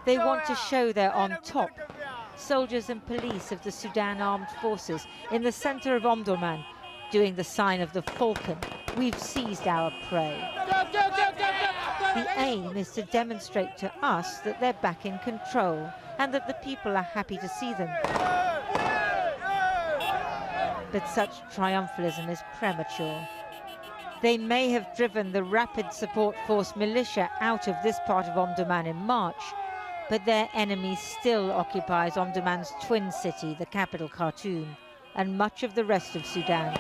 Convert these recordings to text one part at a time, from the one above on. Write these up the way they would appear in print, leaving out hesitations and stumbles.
They want to show they're on top. Soldiers and police of the Sudan Armed Forces in the center of Omdurman, doing the sign of the falcon. We've seized our prey. The aim is to demonstrate to us that they're back in control and that the people are happy to see them. But such triumphalism is premature. They may have driven the Rapid Support Force militia out of this part of Omdurman in March, but their enemy still occupies Omdurman's twin city, the capital Khartoum, and much of the rest of Sudan.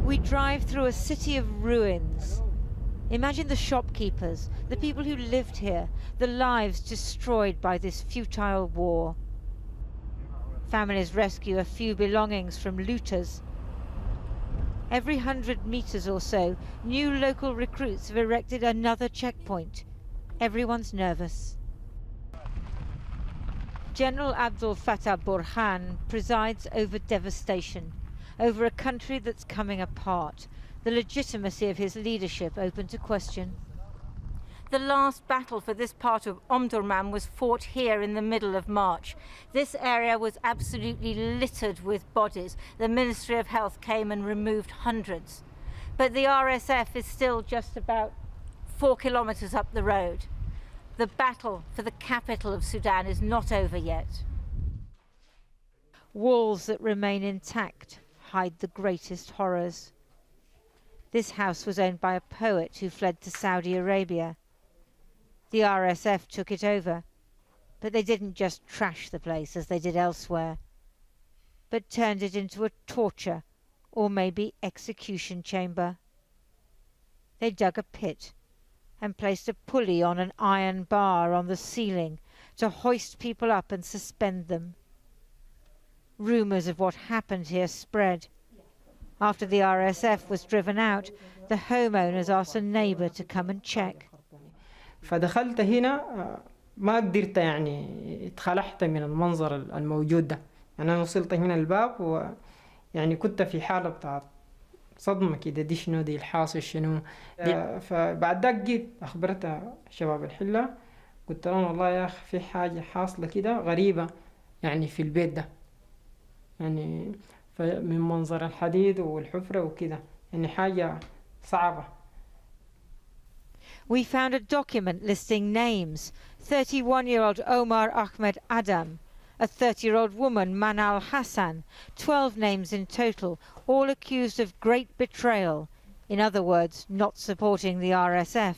We drive through a city of ruins. Imagine the shopkeepers, the people who lived here, the lives destroyed by this futile war. Families rescue a few belongings from looters. Every 100 meters or so, new local recruits have erected another checkpoint. Everyone's nervous. General Abdel Fattah Burhan presides over devastation, over a country that's coming apart, the legitimacy of his leadership open to question. The last battle for this part of Omdurman was fought here in the middle of March. This area was absolutely littered with bodies. The Ministry of Health came and removed hundreds. But the RSF is still just about 4 kilometers up the road. The battle for the capital of Sudan is not over yet. Walls that remain intact hide the greatest horrors. This house was owned by a poet who fled to Saudi Arabia. The RSF took it over, but they didn't just trash the place as they did elsewhere, but turned it into a torture or maybe execution chamber. They dug a pit and placed a pulley on an iron bar on the ceiling to hoist people up and suspend them. Rumours of what happened here spread. After the RSF was driven out, the homeowners asked a neighbour to come and check. فدخلت هنا ما قدرت يعني اتخلعت من المنظر الموجود ده يعني أنا وصلت هنا الباب ويعني كنت في حالة بتاعت صدمة كده دي شنو دي الحاصل شنو فبعد ذاك جيت أخبرت شباب الحلة قلت لهم والله يا أخي في حاجة حاصلة كده غريبة يعني في البيت ده يعني من منظر الحديد والحفرة وكده يعني حاجة صعبة. We found a document listing names. 31-year-old Omar Ahmed Adam, a 30-year-old woman, Manal Hassan, 12 names in total, all accused of great betrayal, in other words, not supporting the RSF.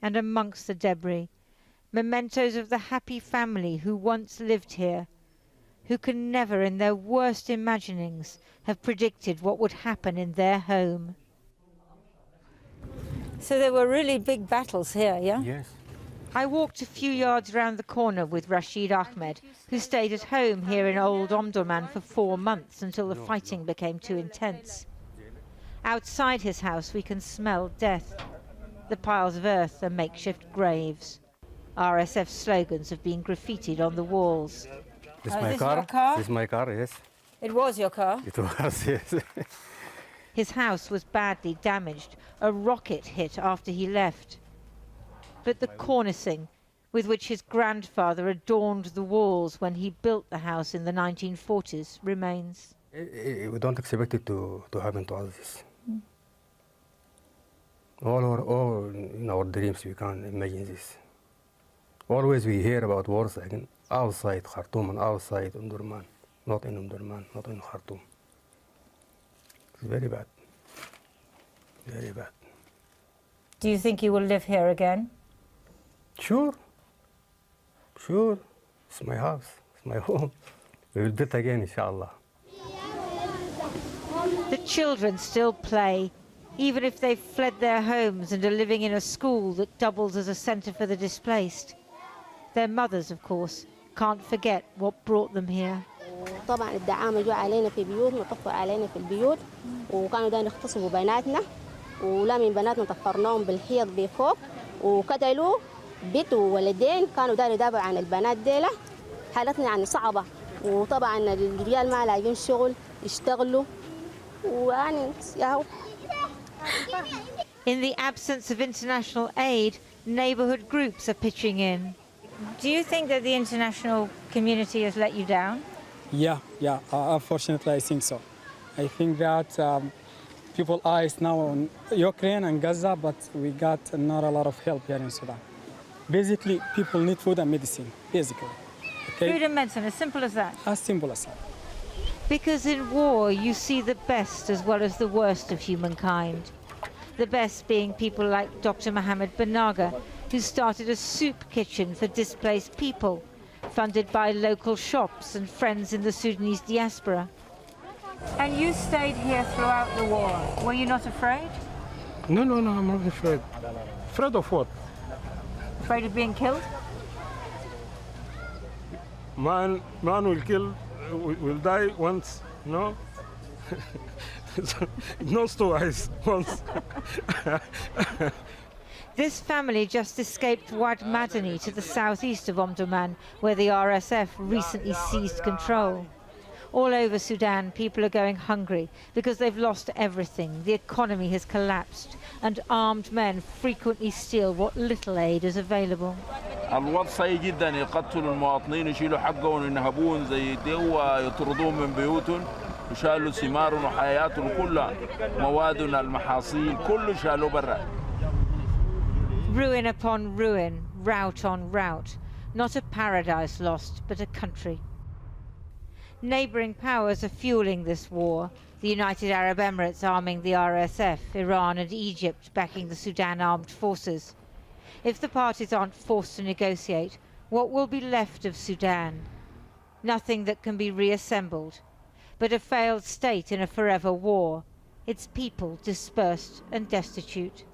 And amongst the debris, mementos of the happy family who once lived here, who can never in their worst imaginings have predicted what would happen in their home. So there were really big battles here, yeah? Yes. I walked a few yards round the corner with Rashid Ahmed, who stayed at home here in old Omdurman for 4 months until the fighting became too intense. Outside his house we can smell death. The piles of earth are makeshift graves. RSF slogans have been graffitied on the walls. This Oh, my this car. your car? This is my car, yes. It was your car? It was, yes. His house was badly damaged. A rocket hit after he left. But the cornicing with which his grandfather adorned the walls when he built the house in the 1940s remains. We don't expect it to happen to us. This. All in our dreams we can't imagine this. Always we hear about wars again outside Khartoum and outside Omdurman, not in Omdurman, not in Khartoum. It's very bad. Very bad. Do you think you will live here again? Sure. Sure. It's my house. It's my home. We will build again, inshallah. The children still play, even if they've fled their homes and are living in a school that doubles as a centre for the displaced. Their mothers, of course, can't forget what brought them here. طبعا الدعم جو علينا في بيوتنا وطفوا علينا في البيوت وكانوا دايما يغتصبوا بناتنا ولا من بناتنا طفرناهم بالحيط بفوق وقتلوا بنت وولدين كانوا دايما يدافعوا عن البنات ديلا حالتنا يعني صعبة وطبعا الرجال ما لاقين شغل يشتغلوا ويعني ياهو In the absence of international aid, neighbourhood groups are pitching in. Do you think that the international community has let you down? Yeah, unfortunately I think so. I think that people eyes now on Ukraine and Gaza, but we got not a lot of help here in Sudan. Basically, people need food and medicine, basically. Okay? Food and medicine, as simple as that? As simple as that. Because in war you see the best as well as the worst of humankind. The best being people like Dr. Mohammed Banaga, who started a soup kitchen for displaced people, funded by local shops and friends in the Sudanese diaspora. And you stayed here throughout the war. Were you not afraid? No, I'm not afraid. Afraid of what? Afraid of being killed? Man will die once, no? No twice, once. This family just escaped Wad Madani to the southeast of Omdurman, where the RSF recently seized control. All over Sudan, people are going hungry because they've lost everything. The economy has collapsed, and armed men frequently steal what little aid is available. الوضع سيء جدا يقتلوا المواطنين يشيلوا حقهم وينهبون زي دي ويطردون من بيوتهم وشالوا ثمارهم وحياتهم كلها موادنا المحاصيل كله شالوا برا. Ruin upon ruin, rout on rout. Not a paradise lost, but a country. Neighbouring powers are fueling this war. The United Arab Emirates arming the RSF, Iran and Egypt backing the Sudan armed forces. If the parties aren't forced to negotiate, what will be left of Sudan? Nothing that can be reassembled, but a failed state in a forever war, its people dispersed and destitute.